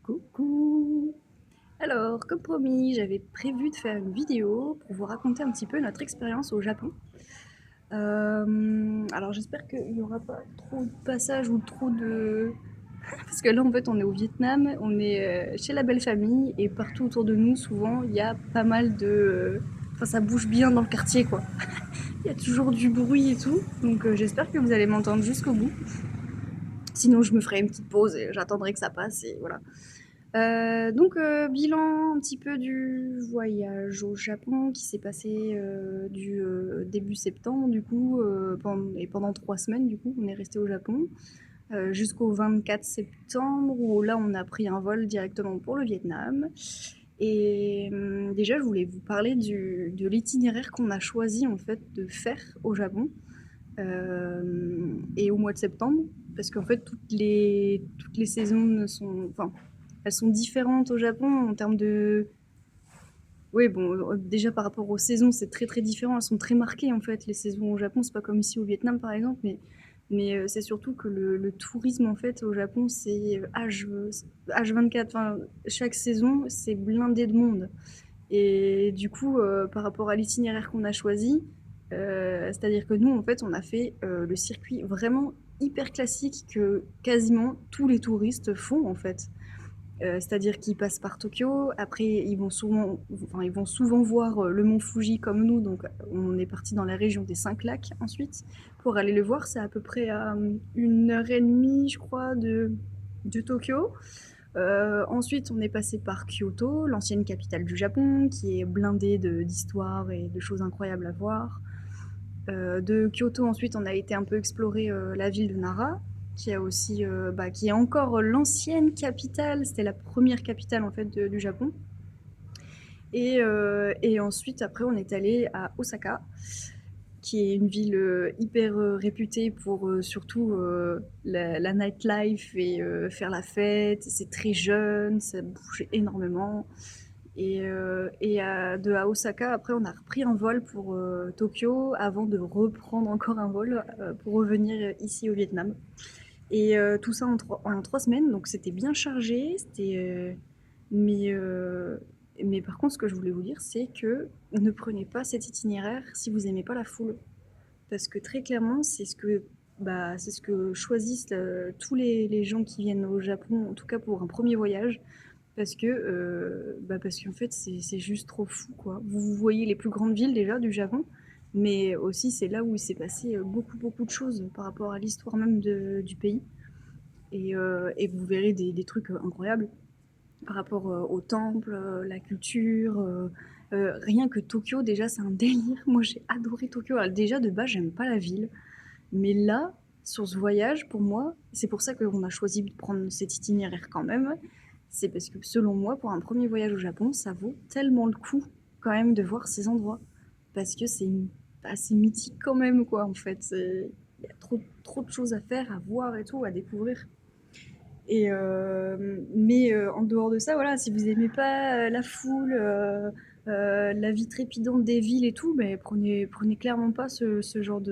Coucou! Alors, comme promis, j'avais prévu de faire une vidéo pour vous raconter un petit peu notre expérience au Japon. Alors j'espère qu'il n'y aura pas trop de passages ou trop de... Parce que là, en fait, on est au Vietnam, on est chez la belle famille, et partout autour de nous, souvent, il y a pas mal de... Enfin, ça bouge bien dans le quartier, quoi. Il y a toujours du bruit et tout, donc j'espère que vous allez m'entendre jusqu'au bout. Sinon, je me ferai une petite pause et j'attendrai que ça passe, et voilà. Bilan un petit peu du voyage au Japon qui s'est passé du début septembre, du coup, pendant 3 semaines, du coup, on est resté au Japon jusqu'au 24 septembre, où là, on a pris un vol directement pour le Vietnam. Et déjà, je voulais vous parler de l'itinéraire qu'on a choisi en fait de faire au Japon et au mois de septembre, parce qu'en fait, toutes les saisons sont, enfin, elles sont différentes au Japon en termes de... Oui, bon, déjà par rapport aux saisons, c'est très très différent. Elles sont très marquées en fait, les saisons au Japon. C'est pas comme ici au Vietnam par exemple, mais c'est surtout que le tourisme en fait au Japon, c'est H24. Enfin, chaque saison, c'est blindé de monde. Et du coup, par rapport à l'itinéraire qu'on a choisi, c'est-à-dire que nous, en fait, on a fait le circuit vraiment hyper classique que quasiment tous les touristes font en fait. C'est-à-dire qu'ils passent par Tokyo, après ils vont souvent voir le mont Fuji comme nous, donc on est parti dans la région des 5 lacs ensuite pour aller le voir. C'est à peu près à 1 heure et demie, je crois, de Tokyo. Ensuite, on est passé par Kyoto, l'ancienne capitale du Japon, qui est blindée d'histoire et de choses incroyables à voir. De Kyoto, ensuite, on a été un peu explorer la ville de Nara, qui est encore l'ancienne capitale. C'était la première capitale en fait du Japon. Et ensuite, après, on est allé à Osaka, qui est une ville hyper réputée pour surtout la nightlife et faire la fête. C'est très jeune, ça bouge énormément. À Osaka, après, on a repris un vol pour Tokyo avant de reprendre encore un vol pour revenir ici au Vietnam. Et tout ça en 3 semaines, donc c'était bien chargé. Mais, euh, mais par contre, ce que je voulais vous dire, c'est que ne prenez pas cet itinéraire si vous aimez pas la foule. Parce que très clairement, c'est ce que choisissent tous les gens qui viennent au Japon, en tout cas pour un premier voyage. Parce qu'en fait, c'est juste trop fou, quoi. Vous voyez les plus grandes villes déjà du Japon, mais aussi c'est là où il s'est passé beaucoup, beaucoup de choses par rapport à l'histoire même du pays. Et vous verrez des trucs incroyables par rapport au temple, la culture. Rien que Tokyo, déjà, c'est un délire. Moi, j'ai adoré Tokyo. Alors, déjà, de base, j'aime pas la ville. Mais là, sur ce voyage, pour moi, c'est pour ça qu'on a choisi de prendre cet itinéraire quand même. C'est parce que, selon moi, pour un premier voyage au Japon, ça vaut tellement le coup, quand même, de voir ces endroits. Parce que c'est assez mythique quand même, quoi, en fait. Il y a trop, trop de choses à faire, à voir et tout, à découvrir. En dehors de ça, voilà, si vous aimez pas la foule, la vie trépidante des villes et tout, ben prenez clairement pas ce genre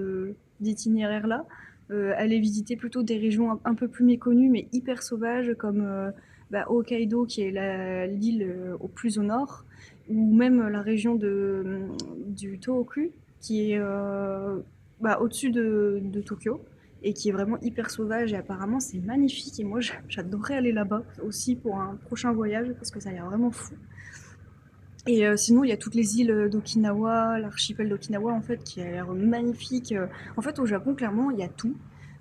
d'itinéraire là. Allez visiter plutôt des régions un peu plus méconnues mais hyper sauvages comme Hokkaido qui est l'île au plus au nord, ou même la région du Tohoku qui est au-dessus de Tokyo et qui est vraiment hyper sauvage, et apparemment c'est magnifique, et moi j'adorerais aller là-bas aussi pour un prochain voyage parce que ça a l'air vraiment fou. Et sinon il y a toutes les îles d'Okinawa, l'archipel d'Okinawa en fait qui a l'air magnifique. En fait au Japon clairement il y a tout.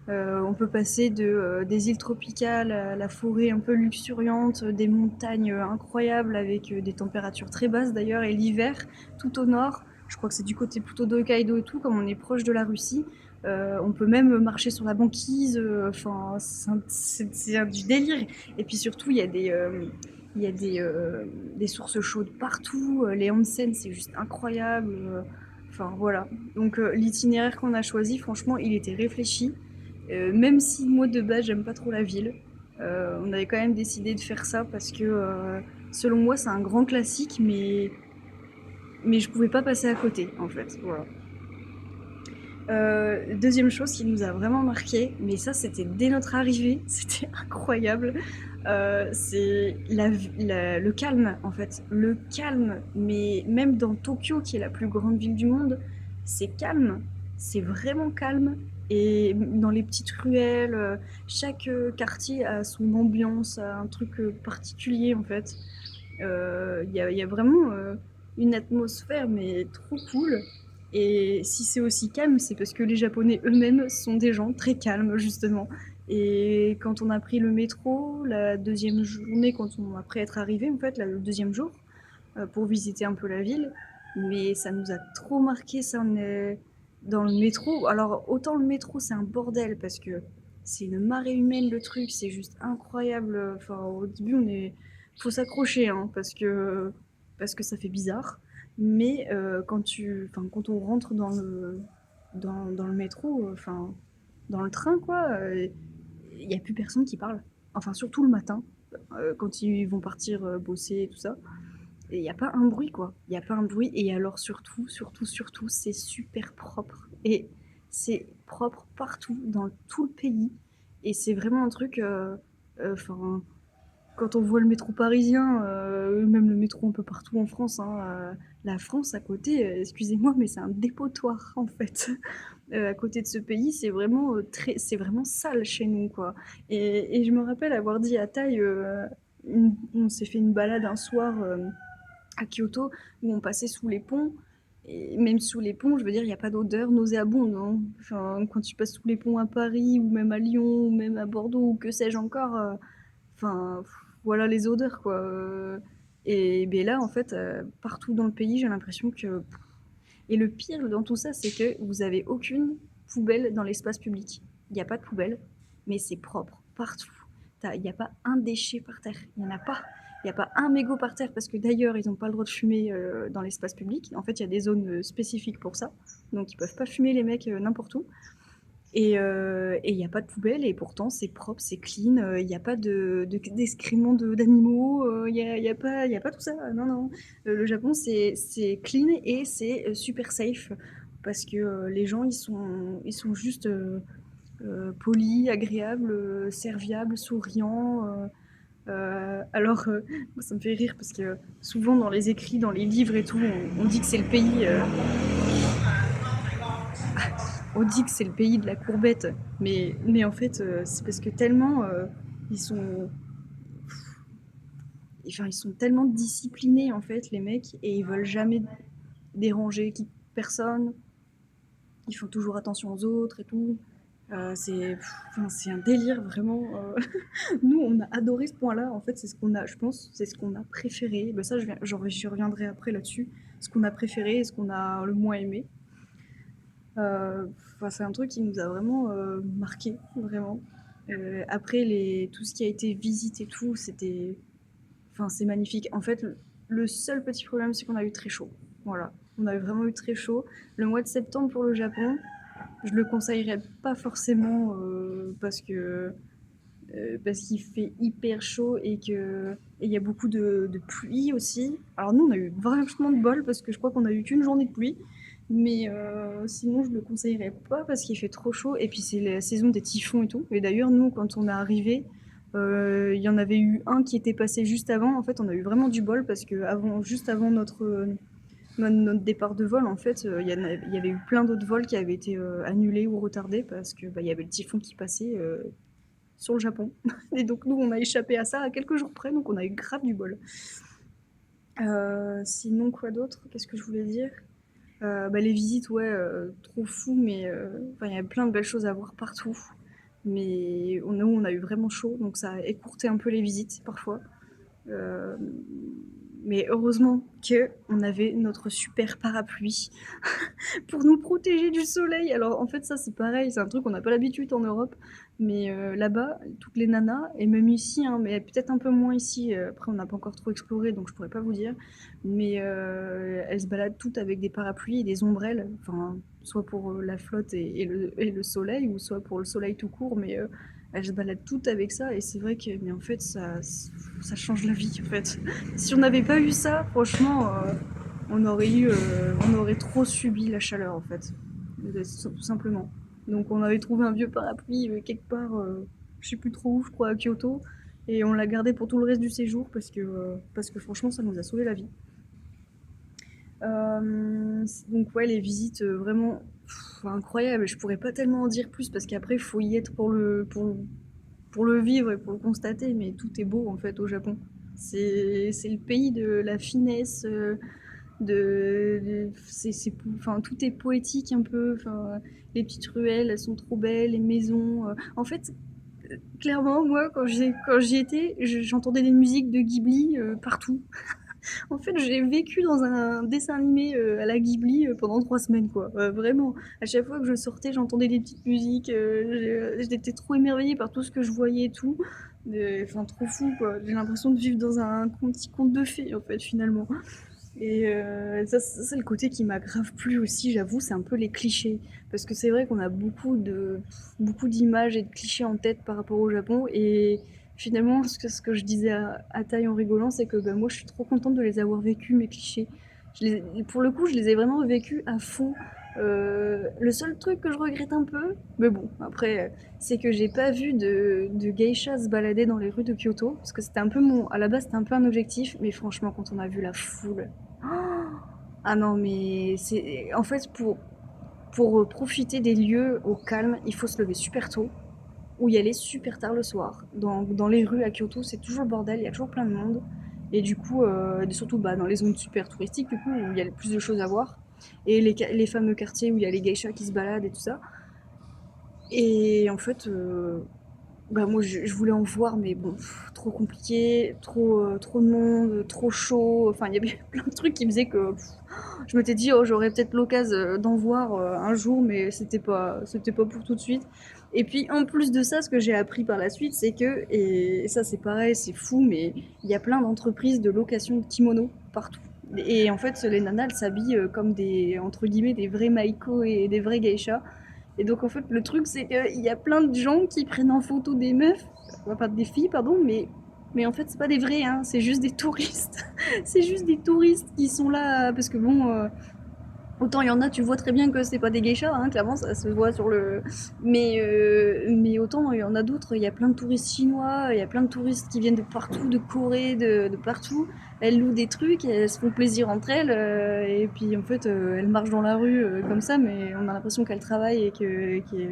On peut passer des îles tropicales à la forêt un peu luxuriante, des montagnes incroyables avec des températures très basses d'ailleurs, et l'hiver tout au nord, je crois que c'est du côté plutôt d'Hokkaido et tout, comme on est proche de la Russie, on peut même marcher sur la banquise, enfin c'est du délire. Et puis surtout il y a des sources chaudes partout, les onsen c'est juste incroyable, enfin voilà. Donc l'itinéraire qu'on a choisi, franchement il était réfléchi. Même si moi de base j'aime pas trop la ville, on avait quand même décidé de faire ça parce que selon moi c'est un grand classique, mais je pouvais pas passer à côté en fait. Voilà. Deuxième chose qui nous a vraiment marqué, mais ça c'était dès notre arrivée, c'était incroyable, c'est le calme en fait. Le calme, mais même dans Tokyo qui est la plus grande ville du monde, c'est calme, c'est vraiment calme. Et dans les petites ruelles, chaque quartier a son ambiance, a un truc particulier en fait. Il y a vraiment une atmosphère mais trop cool. Et si c'est aussi calme, c'est parce que les Japonais eux-mêmes sont des gens très calmes, justement. Et quand on a pris le métro, la deuxième journée, après être arrivé, en fait, le deuxième jour, pour visiter un peu la ville, mais ça nous a trop marqué, ça, on est dans le métro. Alors, autant le métro, c'est un bordel, parce que c'est une marée humaine, le truc, c'est juste incroyable. Enfin, au début, faut s'accrocher, hein, parce que ça fait bizarre. Mais quand on rentre dans le métro, dans le train, quoi, il n'y a plus personne qui parle. Enfin, surtout le matin, quand ils vont partir bosser et tout ça. Il n'y a pas un bruit, quoi. Il n'y a pas un bruit. Et alors, surtout, c'est super propre. Et c'est propre partout, dans tout le pays. Et c'est vraiment un truc. Enfin, quand on voit le métro parisien, même le métro un peu partout en France, hein, la France à côté, excusez-moi, mais c'est un dépotoir en fait. À côté de ce pays, c'est vraiment sale chez nous, quoi. Et je me rappelle avoir dit à Thaï, on s'est fait une balade un soir à Kyoto où on passait sous les ponts. Et même sous les ponts, je veux dire, il n'y a pas d'odeur nauséabonde. Hein. Enfin, quand tu passes sous les ponts à Paris, ou même à Lyon, ou même à Bordeaux, ou que sais-je encore, enfin, voilà les odeurs, quoi. Et ben là, en fait, partout dans le pays, j'ai l'impression que. Et le pire dans tout ça, c'est que vous avez aucune poubelle dans l'espace public. Il n'y a pas de poubelle, mais c'est propre partout. Il n'y a pas un déchet par terre. Il n'y en a pas. Il n'y a pas un mégot par terre parce que d'ailleurs, ils n'ont pas le droit de fumer dans l'espace public. En fait, il y a des zones spécifiques pour ça. Donc, ils ne peuvent pas fumer les mecs n'importe où. Et il n'y a pas de poubelle et pourtant c'est propre, c'est clean, il n'y a pas d'excréments d'animaux, il y a pas tout ça. Non, non. Le Japon c'est clean et c'est super safe parce que les gens ils sont juste polis, agréables, serviables, souriants. Alors, moi, ça me fait rire parce que souvent dans les écrits, dans les livres et tout, on dit que c'est le pays on dit que c'est le pays de la courbette, mais en fait, c'est parce que tellement ils sont, ils sont tellement disciplinés en fait, les mecs, et ils veulent jamais déranger personne. Ils font toujours attention aux autres et tout. C'est un délire vraiment. Nous, on a adoré ce point-là. En fait, c'est ce qu'on a, je pense, c'est ce qu'on a préféré. Ben ça, j'y reviendrai après là-dessus. Ce qu'on a préféré et ce qu'on a le moins aimé. C'est un truc qui nous a vraiment marqué, vraiment. Après, tout ce qui a été visite et tout, c'est magnifique. En fait, le seul petit problème, c'est qu'on a eu très chaud. Voilà, on a vraiment eu très chaud. Le mois de septembre pour le Japon, je le conseillerais pas forcément parce qu'il fait hyper chaud et il y a beaucoup de pluie aussi. Alors nous, on a eu vachement de bol parce que je crois qu'on a eu qu'une journée de pluie. Mais sinon, je le conseillerais pas parce qu'il fait trop chaud. Et puis, c'est la saison des typhons et tout. Et d'ailleurs, nous, quand on est arrivé, il y en avait eu un qui était passé juste avant. En fait, on a eu vraiment du bol parce que juste avant notre départ de vol, en fait, il y avait eu plein d'autres vols qui avaient été annulés ou retardés parce que il y avait le typhon qui passait sur le Japon. Et donc, nous, on a échappé à ça à quelques jours près. Donc, on a eu grave du bol. Sinon, quoi d'autre? Qu'est-ce que je voulais dire? Les visites, ouais, trop fou, mais il y a plein de belles choses à voir partout. Mais on a eu vraiment chaud, donc ça a écourté un peu les visites parfois. Euh, mais heureusement qu'on avait notre super parapluie pour nous protéger du soleil. Alors en fait, ça c'est pareil, c'est un truc qu'on n'a pas l'habitude en Europe. Mais là-bas, toutes les nanas, et même ici, hein, mais peut-être un peu moins ici, après on n'a pas encore trop exploré, donc je pourrais pas vous dire, mais elles se baladent toutes avec des parapluies et des ombrelles, enfin, soit pour la flotte et le soleil, ou soit pour le soleil tout court, mais elles se baladent toutes avec ça, et c'est vrai que, mais en fait, ça change la vie, en fait. Si on n'avait pas eu ça, franchement, on aurait trop subi la chaleur, en fait. tout simplement. Donc on avait trouvé un vieux parapluie quelque part, je sais plus trop où, je crois à Kyoto, et on l'a gardé pour tout le reste du séjour parce que franchement ça nous a sauvé la vie. Donc ouais, les visites vraiment incroyables. Je pourrais pas tellement en dire plus parce qu'après il faut y être pour le vivre et pour le constater, mais tout est beau en fait au Japon. C'est le pays de la finesse, enfin, tout est poétique un peu. Enfin, les petites ruelles, elles sont trop belles, les maisons. En fait, clairement, moi, quand j'y étais, j'entendais des musiques de Ghibli partout. En fait, j'ai vécu dans un dessin animé à la Ghibli pendant 3 semaines, quoi. Vraiment, à chaque fois que je sortais, j'entendais des petites musiques. J'étais trop émerveillée par tout ce que je voyais et tout. Enfin, trop fou, quoi. J'ai l'impression de vivre dans un petit conte de fées, en fait, finalement. Et ça, c'est le côté qui m'a grave plu aussi, j'avoue, c'est un peu les clichés. Parce que c'est vrai qu'on a beaucoup d'images et de clichés en tête par rapport au Japon. Et finalement, ce que je disais à Taille en rigolant, c'est que bah, moi, je suis trop contente de les avoir vécus, mes clichés. Pour le coup, je les ai vraiment vécus à fond. Le seul truc que je regrette un peu, mais bon, après, c'est que j'ai pas vu de geisha se balader dans les rues de Kyoto, parce que c'était un peu à la base, c'était un peu un objectif, mais franchement, quand on a vu la foule, ah non, mais c'est en fait pour profiter des lieux au calme, il faut se lever super tôt ou y aller super tard le soir. Dans les rues à Kyoto, c'est toujours le bordel, il y a toujours plein de monde. Et du coup, surtout bah, dans les zones super touristiques, du coup, où il y a plus de choses à voir. Et les fameux quartiers où il y a les geishas qui se baladent et tout ça. Et en fait, bah moi je voulais en voir, mais bon, trop compliqué, trop de monde, trop chaud. Enfin, il y avait plein de trucs qui me faisaient que je m'étais dit, oh, j'aurais peut-être l'occasion d'en voir un jour, mais c'était pas pour tout de suite. Et puis en plus de ça, ce que j'ai appris par la suite, c'est que, et ça c'est pareil, c'est fou, mais il y a plein d'entreprises de location de kimonos partout. Et en fait, les nanas, elles s'habillent comme des, entre guillemets, des vrais maiko et des vrais geishas. Et donc en fait, le truc, c'est qu'il y a plein de gens qui prennent en photo des meufs, pas des filles, pardon, mais en fait, c'est pas des vrais, hein, c'est juste des touristes. C'est juste des touristes qui sont là parce que bon, autant il y en a, tu vois très bien que c'est pas des geishas, hein, clairement ça se voit sur le. Mais autant il y en a d'autres, il y a plein de touristes chinois, il y a plein de touristes qui viennent de partout, de Corée, de partout. Elles louent des trucs, elles se font plaisir entre elles, et puis en fait elles marchent dans la rue comme ça, mais on a l'impression qu'elles travaillent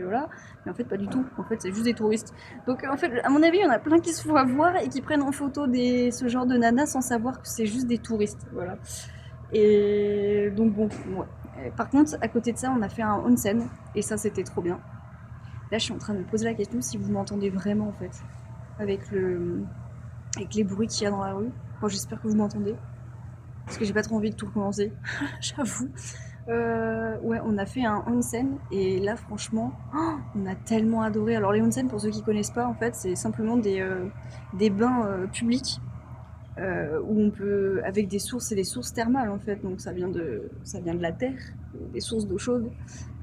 voilà. Mais en fait pas du tout, en fait c'est juste des touristes. Donc en fait à mon avis il y en a plein qui se font avoir et qui prennent en photo ce genre de nanas sans savoir que c'est juste des touristes, voilà. Et donc bon, ouais. Par contre, à côté de ça, on a fait un onsen, et ça, c'était trop bien. Là, je suis en train de me poser la question si vous m'entendez vraiment, en fait, avec avec les bruits qu'il y a dans la rue. Bon, j'espère que vous m'entendez, parce que j'ai pas trop envie de tout recommencer, j'avoue. Ouais, on a fait un onsen, et là, franchement, on a tellement adoré. Alors, les onsen, pour ceux qui connaissent pas, en fait, c'est simplement des bains publics où on peut, avec des sources, c'est des sources thermales en fait, donc ça vient de la terre, des sources d'eau chaude.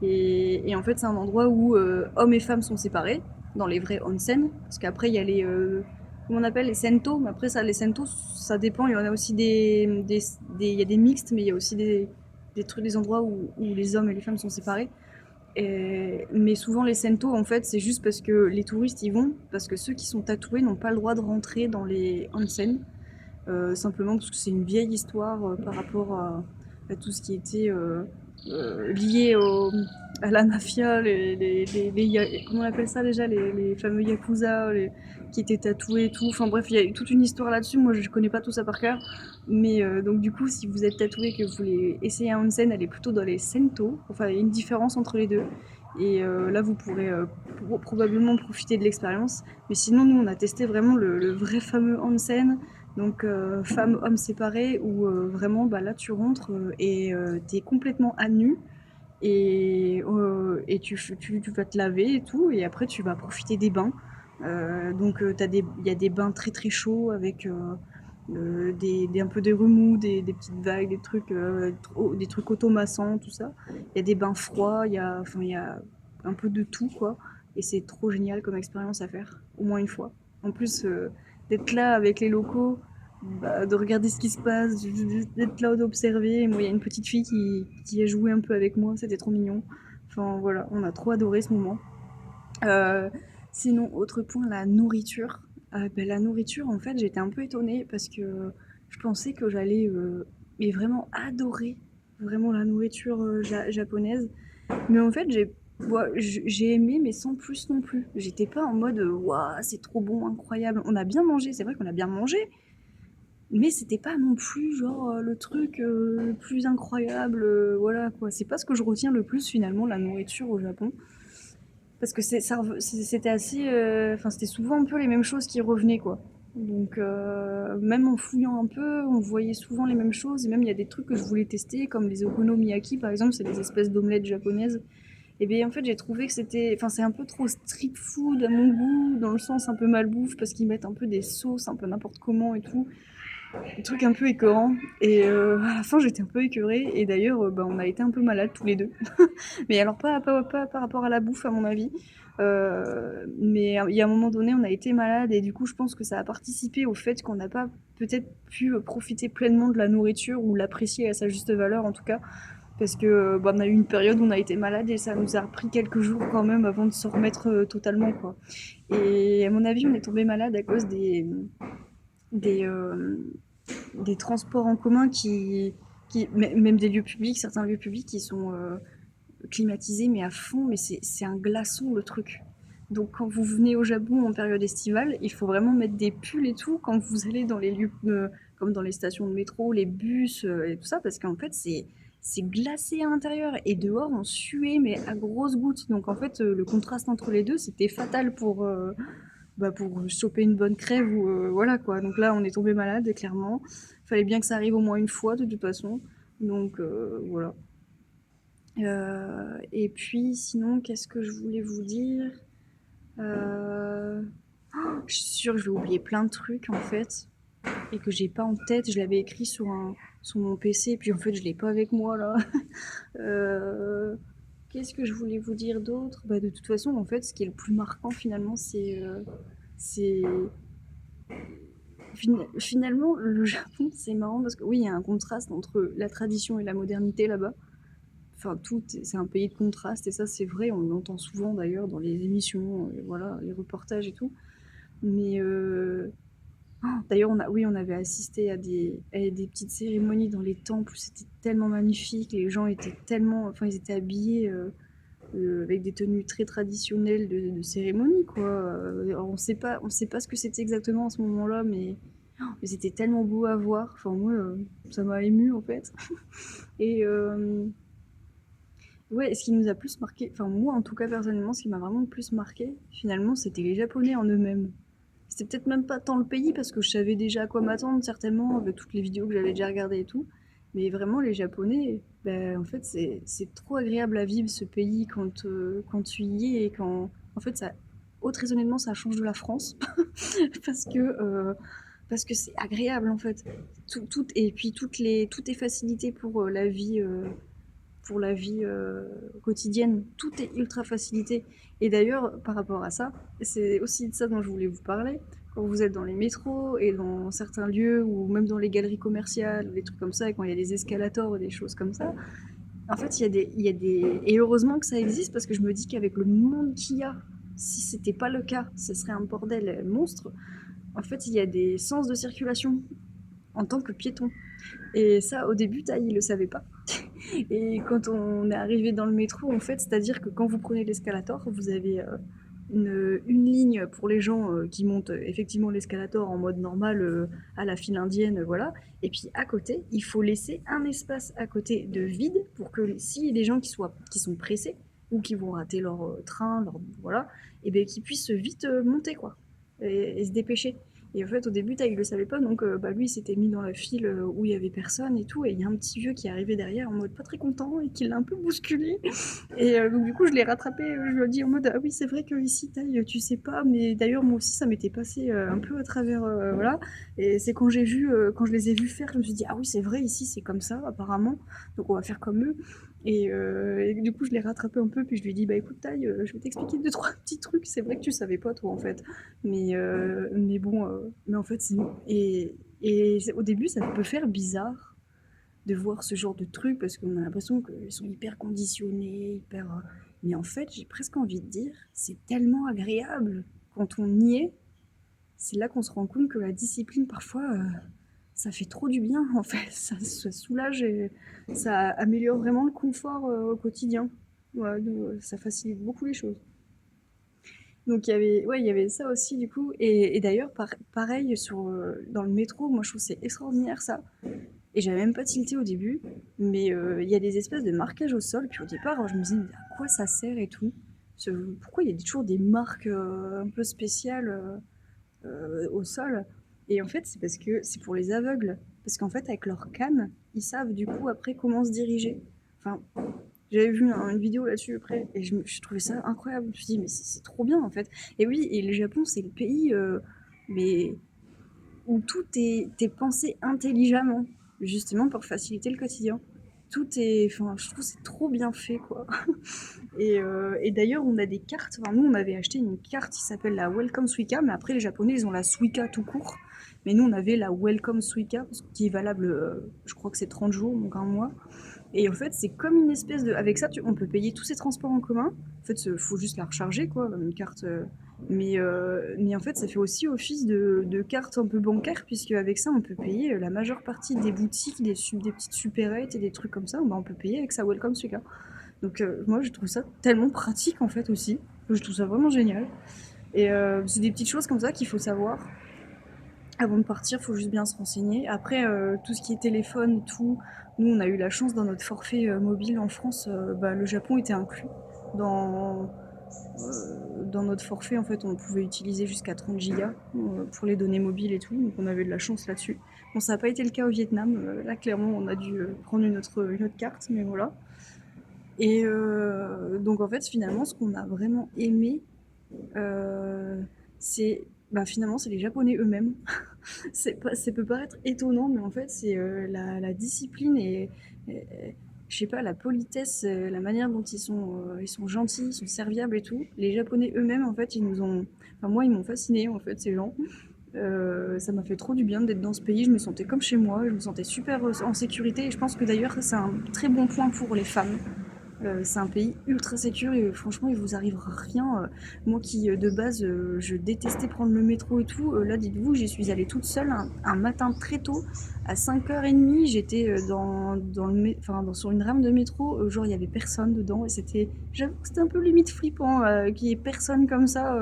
Et en fait, c'est un endroit où hommes et femmes sont séparés, dans les vrais onsen, parce qu'après, il y a comment on appelle, les sento, mais après, ça, les sento, ça dépend, il y en a aussi il y a des mixtes, mais il y a aussi des endroits où les hommes et les femmes sont séparés. Mais souvent les sento en fait c'est juste parce que les touristes y vont parce que ceux qui sont tatoués n'ont pas le droit de rentrer dans les onsen. Simplement parce que c'est une vieille histoire par rapport à tout ce qui était lié à la mafia, comment on appelle ça déjà, les fameux yakuza qui étaient tatoués et tout. Enfin bref, il y a eu toute une histoire là-dessus. Moi, je connais pas tout ça par cœur. Mais donc du coup, si vous êtes tatoué et que vous voulez essayer un onsen, allez plutôt dans les sento. Enfin, il y a une différence entre les deux. Et là, vous pourrez probablement profiter de l'expérience. Mais sinon, nous, on a testé vraiment le vrai fameux onsen. Donc femmes, hommes séparés, où vraiment bah, là tu rentres et t'es complètement à nu et tu vas te laver et tout et après tu vas profiter des bains. Donc il y a des bains très très chauds avec un peu de remous, des petites vagues, des trucs automassants, tout ça. Il y a des bains froids, il y a un peu de tout quoi. Et c'est trop génial comme expérience à faire, au moins une fois. En plus, d'être là avec les locaux, bah, de regarder ce qui se passe, d'être là d'observer. Moi, il y a une petite fille qui a joué un peu avec moi, c'était trop mignon. Enfin voilà, on a trop adoré ce moment. Euh, Sinon, autre point, la nourriture. La nourriture, en fait, j'étais un peu étonnée parce que je pensais que j'allais mais vraiment adorer vraiment la nourriture japonaise. Mais en fait, j'ai aimé, mais sans plus non plus. J'étais pas en mode waouh, c'est trop bon, incroyable. On a bien mangé, c'est vrai qu'on a bien mangé, mais c'était pas non plus genre le truc le plus incroyable. Voilà quoi. C'est pas ce que je retiens le plus finalement, la nourriture au Japon. Parce que c'était assez. Enfin, c'était souvent un peu les mêmes choses qui revenaient, quoi. Donc, même en fouillant un peu, on voyait souvent les mêmes choses. Et même, il y a des trucs que je voulais tester, comme les okonomiyaki, par exemple, c'est des espèces d'omelettes japonaises. Et bien, en fait, j'ai trouvé que c'était. Enfin, c'est un peu trop street food à mon goût, dans le sens un peu malbouffe, parce qu'ils mettent un peu des sauces, un peu n'importe comment et tout, des trucs un peu écœurants. Et à la fin, j'étais un peu écœurée. Et d'ailleurs, bah, on a été un peu malades tous les deux. Mais alors, pas par rapport à la bouffe, à mon avis. Mais il y a un moment donné, on a été malade. Et du coup, je pense que ça a participé au fait qu'on n'a pas peut-être pu profiter pleinement de la nourriture ou l'apprécier à sa juste valeur, en tout cas. Parce que bah, on a eu une période où on a été malade et ça nous a pris quelques jours quand même avant de se remettre totalement, quoi. Et à mon avis, on est tombé malade à cause des, euh, des transports en commun même des lieux publics, certains lieux publics qui sont climatisés mais à fond, mais c'est un glaçon le truc. Donc quand vous venez au Japon en période estivale, il faut vraiment mettre des pulls et tout quand vous allez dans les lieux comme dans les stations de métro, les bus et tout ça, parce qu'en fait c'est glacé à l'intérieur et dehors on suait mais à grosses gouttes. Donc en fait le contraste entre les deux c'était fatal pour choper une bonne crève ou voilà quoi. Donc là, on est tombé malade, clairement. Il fallait bien que ça arrive au moins une fois de toute façon. Donc voilà. Et puis sinon, qu'est-ce que je voulais vous dire Je suis sûre que je vais oublier plein de trucs en fait et que j'ai pas en tête. Je l'avais écrit sur mon PC, puis en fait, je l'ai pas avec moi là. Euh, Qu'est-ce que je voulais vous dire d'autre De toute façon, en fait, ce qui est le plus marquant finalement, c'est finalement, le Japon, c'est marrant parce que oui, il y a un contraste entre la tradition et la modernité là-bas. Enfin, c'est un pays de contraste et ça, c'est vrai. On l'entend souvent d'ailleurs dans les émissions, voilà, les reportages et tout. Mais d'ailleurs, oui, on avait assisté à des petites cérémonies dans les temples. C'était tellement magnifique. Les gens étaient tellement, enfin, ils étaient habillés avec des tenues très traditionnelles de cérémonie, quoi. Alors, on sait pas ce que c'était exactement à ce moment-là, mais c'était tellement beau à voir. Enfin, moi, ça m'a ému en fait. Et ouais, ce qui nous a plus marqué, enfin, moi en tout cas personnellement, ce qui m'a vraiment le plus marqué, finalement, c'était les Japonais en eux-mêmes. C'était peut-être même pas tant le pays parce que je savais déjà à quoi m'attendre, certainement, avec toutes les vidéos que j'avais déjà regardées et tout. Mais vraiment, les Japonais, ben, en fait, c'est trop agréable à vivre ce pays quand tu y es et quand. En fait, ça, très honnêtement, ça change de la France parce que parce que c'est agréable en fait. Et puis tout est facilité pour la vie quotidienne. Tout est ultra facilité. Et d'ailleurs, par rapport à ça, c'est aussi de ça dont je voulais vous parler. Quand vous êtes dans les métros et dans certains lieux, ou même dans les galeries commerciales, ou des trucs comme ça, et quand il y a des escalators ou des choses comme ça, en fait, il y a des... Et heureusement que ça existe, parce que je me dis qu'avec le monde qu'il y a, si c'était pas le cas, ce serait un bordel monstre. En fait, il y a des sens de circulation en tant que piéton. Et ça, au début, Taï, il le savait pas. Et quand on est arrivé dans le métro, en fait, c'est-à-dire que quand vous prenez l'escalator, vous avez une ligne pour les gens qui montent effectivement l'escalator en mode normal à la file indienne, voilà. Et puis à côté, il faut laisser un espace à côté de vide pour que s'il y a des gens qui sont pressés ou qui vont rater leur train, voilà, et bien qu'ils puissent vite monter quoi et se dépêcher. Et en fait, au début, il le savait pas, donc bah, lui, il s'était mis dans la file où il y avait personne et tout, et il y a un petit vieux qui est arrivé derrière en mode pas très content et qui l'a un peu bousculé. Et donc, du coup, je l'ai rattrapé, je lui ai dit en mode ah oui, c'est vrai que ici, taille, tu sais pas, mais d'ailleurs, moi aussi, ça m'était passé un peu à travers, voilà. Et c'est quand je les ai vus faire, je me suis dit ah oui, c'est vrai, ici, c'est comme ça, apparemment, donc on va faire comme eux. Et du coup, je l'ai rattrapé un peu, puis je lui ai dit bah écoute, taille, je vais t'expliquer deux, trois petits trucs, c'est vrai que tu savais pas, toi, en fait. Mais bon, mais en fait, c'est. Au début, ça peut faire bizarre de voir ce genre de trucs parce qu'on a l'impression qu'ils sont hyper conditionnés, mais en fait, j'ai presque envie de dire, c'est tellement agréable quand on y est. C'est là qu'on se rend compte que la discipline, parfois, ça fait trop du bien, en fait. Ça soulage et ça améliore vraiment le confort au quotidien. Ouais, donc, ça facilite beaucoup les choses. Donc il y avait ça aussi du coup. Et d'ailleurs, pareil, dans le métro, moi je trouve que c'est extraordinaire ça. Et j'avais même pas tilté au début, mais il y a des espèces de marquages au sol. Puis au départ, je me disais, mais à quoi ça sert et tout. Pourquoi il y a toujours des marques un peu spéciales au sol? Et en fait, c'est parce que c'est pour les aveugles. Parce qu'en fait, avec leur canne, ils savent du coup après comment se diriger. Enfin, j'avais vu une vidéo là-dessus après, et je trouvais ça incroyable. Je me suis dit, mais c'est trop bien en fait. Et oui, et le Japon, c'est le pays mais où tout est pensé intelligemment, justement pour faciliter le quotidien. Tout est. Enfin, je trouve que c'est trop bien fait, quoi. Et d'ailleurs, on a des cartes. Enfin, nous, on avait acheté une carte qui s'appelle la Welcome Suica, mais après, les Japonais, ils ont la Suica tout court. Mais nous, on avait la Welcome Suica, qui est valable, je crois que c'est 30 jours, donc un mois. Et en fait, c'est comme une espèce de. Avec ça, on peut payer tous ces transports en commun. En fait, il faut juste la recharger, quoi, une carte. Mais en fait, ça fait aussi office de carte un peu bancaire, puisque avec ça, on peut payer la majeure partie des boutiques, des petites supérettes et des trucs comme ça. Bah, on peut payer avec sa Welcome Suica. Donc, moi, je trouve ça tellement pratique, en fait, aussi. Je trouve ça vraiment génial. Et c'est des petites choses comme ça qu'il faut savoir. Avant de partir, il faut juste bien se renseigner. Après, tout ce qui est téléphone, tout, nous, on a eu la chance dans notre forfait mobile en France, bah, le Japon était inclus. Dans, dans notre forfait, en fait, on pouvait utiliser jusqu'à 30 gigas pour les données mobiles et tout, donc on avait de la chance là-dessus. Bon, ça n'a pas été le cas au Vietnam. Là, clairement, on a dû prendre une autre carte, mais voilà. Et donc, en fait, finalement, ce qu'on a vraiment aimé, c'est bah, finalement, c'est les Japonais eux-mêmes. Ça peut paraître étonnant, mais en fait, c'est la discipline et je sais pas, la politesse, la manière dont ils sont gentils, ils sont serviables et tout. Les Japonais eux-mêmes, en fait, enfin, moi, ils m'ont fasciné en fait, ces gens. Ça m'a fait trop du bien d'être dans ce pays. Je me sentais comme chez moi, je me sentais super en sécurité. Et je pense que d'ailleurs, c'est un très bon point pour les femmes. C'est un pays ultra sécure et franchement, il vous arrivera rien. Moi qui, de base, je détestais prendre le métro et tout, là, dites-vous, j'y suis allée toute seule un matin très tôt, à 5h30. J'étais sur une rame de métro, genre, il y avait personne dedans et j'avoue que c'était un peu limite flippant qu'il y ait personne comme ça.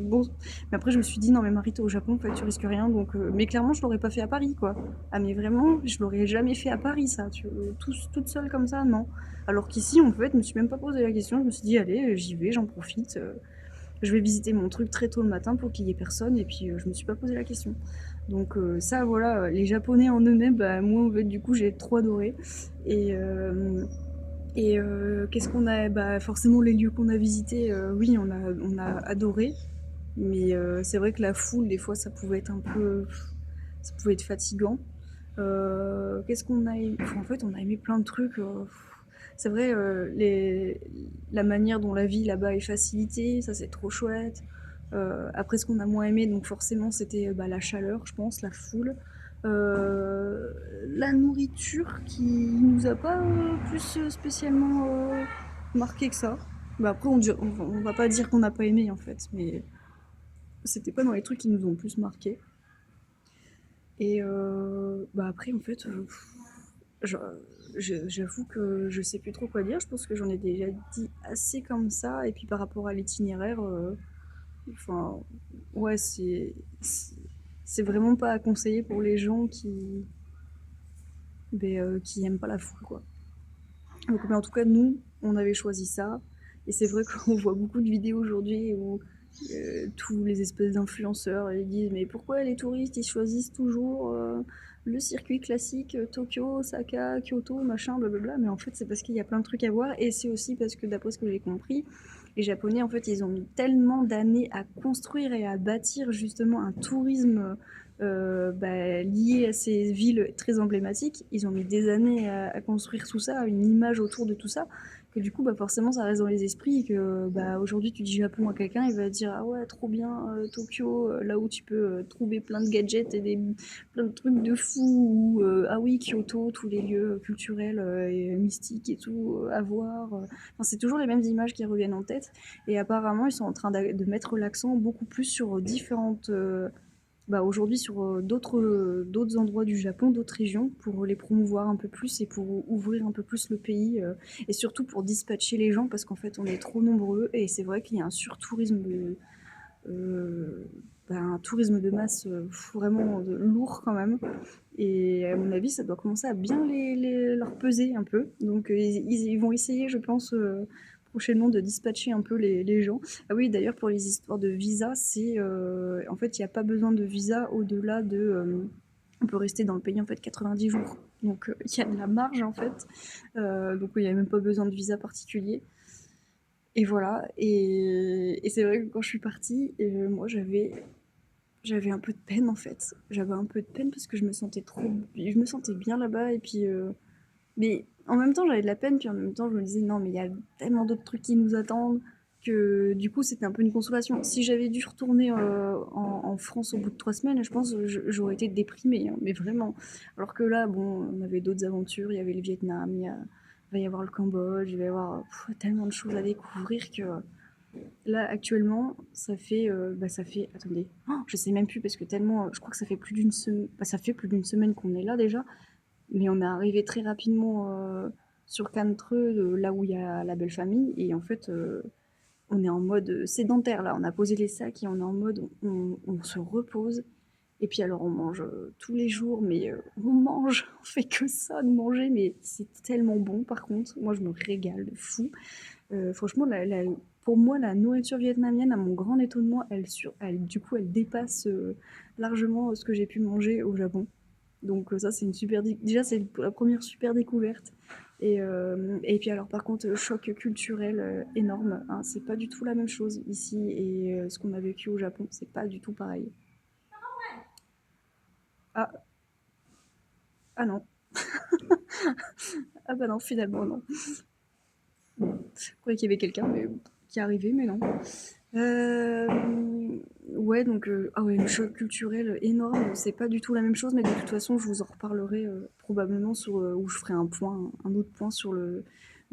Bon. Mais après, je me suis dit, non, mais Marie, t'es au Japon, en fait, tu risques rien. Donc, mais clairement, je l'aurais pas fait à Paris, quoi. Ah, mais vraiment, je l'aurais jamais fait à Paris, ça. Toute seule comme ça, non. Alors qu'ici, en fait, je me suis même pas posé la question. Je me suis dit, allez, j'y vais, j'en profite. Je vais visiter mon truc très tôt le matin pour qu'il y ait personne. Et puis, je me suis pas posé la question. Donc, ça, voilà, les Japonais en eux-mêmes, bah, moi, en fait, du coup, j'ai trop adoré. Et, qu'est-ce qu'on a? Bah, forcément, les lieux qu'on a visités, oui, on a adoré. Mais c'est vrai que la foule, des fois, ça pouvait être fatigant. Qu'est-ce qu'on a aimé? Enfin, en fait, on a aimé plein de trucs. C'est vrai, la manière dont la vie là-bas est facilitée, ça c'est trop chouette. Après, ce qu'on a moins aimé, donc forcément, c'était bah, la chaleur, je pense, la foule. La nourriture qui nous a pas plus spécialement marqué que ça. Bah, après, on va pas dire qu'on n'a pas aimé en fait, mais c'était pas dans les trucs qui nous ont plus marqué. Et bah après, en fait, je- j'avoue que je sais plus trop quoi dire. Je pense que j'en ai déjà dit assez comme ça. Et puis par rapport à l'itinéraire, enfin, ouais, c'est vraiment pas à conseiller pour les gens qui aiment pas la foule, quoi. Donc, mais en tout cas, nous, on avait choisi ça. Et c'est vrai qu'on voit beaucoup de vidéos aujourd'hui où tous les espèces d'influenceurs ils disent mais pourquoi les touristes ils choisissent toujours le circuit classique Tokyo, Osaka, Kyoto, machin, blablabla. Mais en fait, c'est parce qu'il y a plein de trucs à voir et c'est aussi parce que d'après ce que j'ai compris, les Japonais en fait ils ont mis tellement d'années à construire et à bâtir justement un tourisme bah, lié à ces villes très emblématiques. Ils ont mis des années à construire tout ça, une image autour de tout ça, que du coup, bah, forcément, ça reste dans les esprits et que bah, aujourd'hui, tu dis Japon à quelqu'un, il va dire ah ouais, trop bien, Tokyo, là où tu peux trouver plein de gadgets et plein de trucs de fou, ou ah oui, Kyoto, tous les lieux culturels et mystiques et tout à voir. Enfin, c'est toujours les mêmes images qui reviennent en tête. Et apparemment, ils sont en train de mettre l'accent beaucoup plus sur différentes bah, aujourd'hui sur d'autres endroits du Japon, d'autres régions, pour les promouvoir un peu plus et pour ouvrir un peu plus le pays, et surtout pour dispatcher les gens, parce qu'en fait on est trop nombreux et c'est vrai qu'il y a un surtourisme euh, un tourisme de masse vraiment lourd quand même. Et à mon avis, ça doit commencer à bien leur peser un peu. Donc ils vont essayer, je pense, prochainement de dispatcher un peu les gens. Ah oui, d'ailleurs, pour les histoires de visa, c'est en fait, il n'y a pas besoin de visa au-delà de. On peut rester dans le pays en fait 90 jours. Donc il y a de la marge en fait. Donc il n'y a même pas besoin de visa particulier. Et voilà. Et c'est vrai que quand je suis partie, moi j'avais un peu de peine en fait. J'avais un peu de peine parce que je me sentais bien là-bas et puis mais en même temps j'avais de la peine puis en même temps je me disais non mais il y a tellement d'autres trucs qui nous attendent que du coup c'était un peu une consolation. Si j'avais dû retourner en France au bout de 3 semaines, je pense que j'aurais été déprimée, hein, mais vraiment. Alors que là bon, on avait d'autres aventures, il y avait le Vietnam, il va y avoir le Cambodge, il va y avoir tellement de choses à découvrir que là, actuellement, ça fait, attendez, oh, je sais même plus parce que tellement, je crois que ça fait plus d'une semaine, bah, ça fait plus d'une semaine qu'on est là déjà, mais on est arrivé très rapidement sur Cantreux, là où il y a la belle famille, et en fait, on est en mode sédentaire là. On a posé les sacs et on est en mode, on se repose. Et puis alors, on mange tous les jours, mais on mange, on fait que ça de manger, mais c'est tellement bon. Par contre, moi, je me régale de fou. Franchement, pour moi, la nourriture vietnamienne, à mon grand étonnement, du coup, elle dépasse largement ce que j'ai pu manger au Japon. Donc ça, c'est une déjà, c'est la première super découverte. Et puis alors, par contre, choc culturel énorme, hein. C'est pas du tout la même chose ici et ce qu'on a vécu au Japon, c'est pas du tout pareil. Ah, ah non. Ah bah non, finalement, non. Je croyais qu'il y avait quelqu'un mais, qui est arrivé, mais non. Euh, ouais, donc, ah ouais, le choc culturel énorme, c'est pas du tout la même chose, mais de toute façon, je vous en reparlerai probablement où je ferai un autre point sur le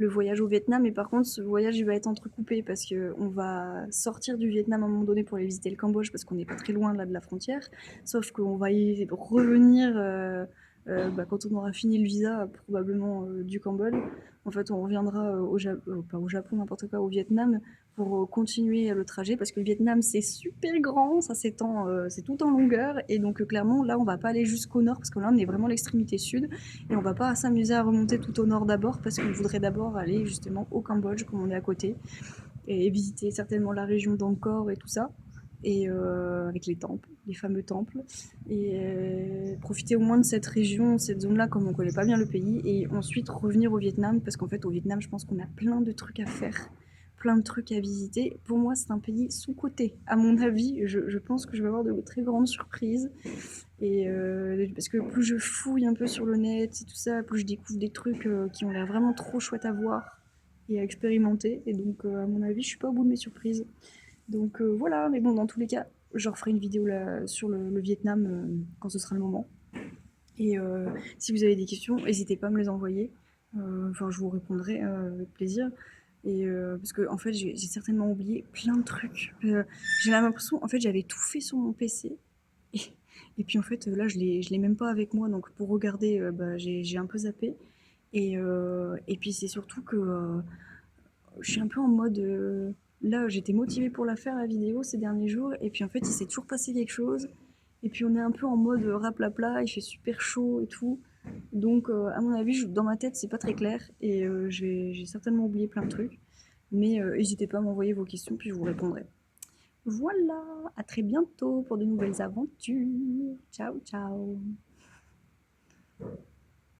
voyage au Vietnam. Et par contre, ce voyage, il va être entrecoupé parce que on va sortir du Vietnam à un moment donné pour aller visiter le Cambodge parce qu'on n'est pas très loin là de la frontière. Sauf qu'on va y revenir bah, quand on aura fini le visa, probablement du Cambodge. En fait, on reviendra pas au Japon, n'importe quoi, au Vietnam pour continuer le trajet parce que le Vietnam c'est super grand, ça s'étend, c'est tout en longueur et donc clairement là on va pas aller jusqu'au nord parce que là on est vraiment à l'extrémité sud et on va pas s'amuser à remonter tout au nord d'abord parce qu'on voudrait d'abord aller justement au Cambodge comme on est à côté et visiter certainement la région d'Angkor et tout ça et avec les temples, les fameux temples et profiter au moins de cette région, cette zone là comme on connaît pas bien le pays et ensuite revenir au Vietnam parce qu'en fait au Vietnam je pense qu'on a plein de trucs à faire, plein de trucs à visiter. Pour moi, c'est un pays sous-coté. À mon avis, je pense que je vais avoir de très grandes surprises. Et parce que plus je fouille un peu sur le net et tout ça, plus je découvre des trucs qui ont l'air vraiment trop chouettes à voir et à expérimenter. Et donc, à mon avis, je suis pas au bout de mes surprises. Donc voilà, mais bon, dans tous les cas, je referai une vidéo là, sur le Vietnam quand ce sera le moment. Et si vous avez des questions, n'hésitez pas à me les envoyer. Enfin, je vous répondrai avec plaisir. Et parce que en fait, j'ai certainement oublié plein de trucs. J'ai l'impression, en fait, j'avais tout fait sur mon PC. Et, et puis en fait, là, je l'ai même pas avec moi. Donc pour regarder, bah, j'ai un peu zappé. Et puis c'est surtout que je suis un peu en mode. Là, j'étais motivée pour la faire, la vidéo, ces derniers jours. Et puis en fait, il s'est toujours passé quelque chose. Et puis on est un peu en mode raplapla, il fait super chaud et tout. Donc à mon avis, dans ma tête, c'est pas très clair. Et j'ai certainement oublié plein de trucs. Mais n'hésitez pas à m'envoyer vos questions, puis je vous répondrai. Voilà, à très bientôt pour de nouvelles aventures. Ciao, ciao.